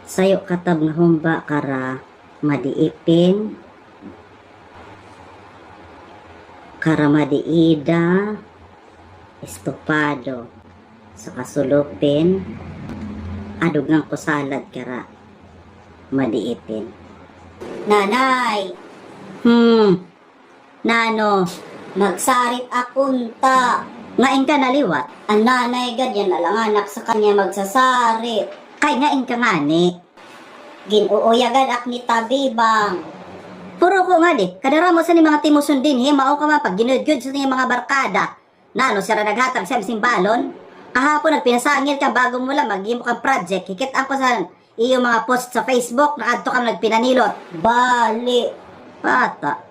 Sayo katab nga humba kara madiipin, kara madiida, estopado, sa kasulupin, adugang ko salad kara madiipin. Nanay, Nano, magsarit akunta. ngain ka naliwat, Ang nanay ganyan na lang anak sa kanya magsasarit. kay ngain ka nga ni. Ginuuyagan ak ni tabibang. Puro ko nga di, kadara mo sa ni mga timuson din, mao ka man pag ginudgud sa ni mga barkada. Nano siya naghatag sa simbalon? Kahapon nagpinasangil ka bago mo lang mag-imo kang project, hikit ako sa iyo mga post sa Facebook, nakadto ka nagpinanilot. Bali, Bata.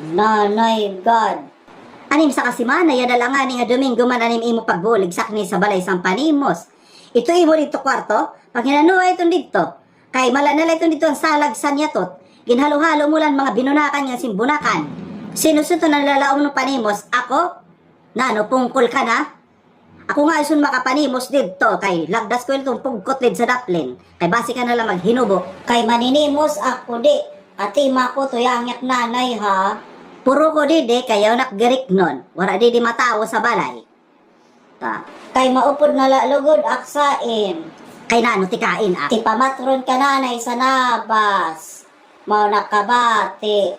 nanay God. Anim sa kasimana, yan nga ni nga Domingo man anim imo pagbulig sakni sa balay sang panimos. Ito imo dito kwarto, pag hinanuwa itong dito, kay malanala itong dito ang salag sa niyatot, ginhalo-halo mo lang mga binunakan nga simbunakan. Sinusunto na lalaom ng panimos, ako? Nano, pungkol ka na? Ako nga isun makapanimos dito, kay lagdas ko itong pugkot lid sa daplin, kay basi ka na lang maghinubo. Kay maninimos ako di. Atima ko tuyangyak nanay ha. Puro ko dide, kayaw nakgerik nun, wala didi matawo sa balay. Ta, Kay maupod na lalugod aksain. kay nano tikain ah. Ti pamatron ka nanay sa nabas. Mao nakabati.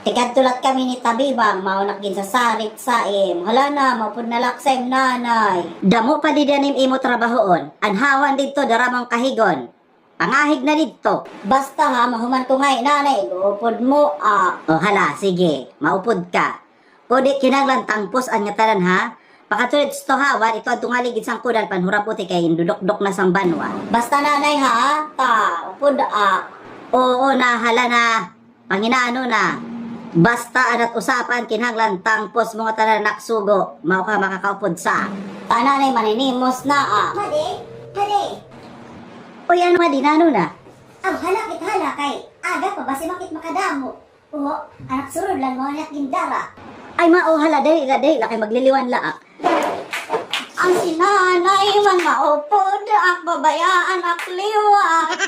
Tigadtulat kami ni tabibang. Mao nakinsasarit saim. Hala na, maupod na laksaim nanay. Damo pa di danim imo trabahoon, anhawan dito daramang kahigon. Pangahig na dito. Basta ha, mahuman ko ngay nanay. Upod mo ah. O hala, sige, maupod ka. Kodi kinaglan tangpos an nga tanan ha. Pakatulid sto hawan, ito ang tungaligid sang kudan panhuraputi kay hindudok-dok na sang banwa. Basta nanay ha, ta, upod ah. Oo na, hala na. Panginaano na. Basta anat usapan kinahanglan tangpos mga tanan naksugo. Mao ka makakaupod sa. Ta nanay maninimos na ah. Hali, hali. Uy, ano nga dinano na? Ang halakit hala kay aga pa basi makit makadamo. Oo, anak surod lang mo anak gindara. Ay mao hala, dahil kay magliliwan laak. Ang sinanay man maupod ak babayaan ak liwat.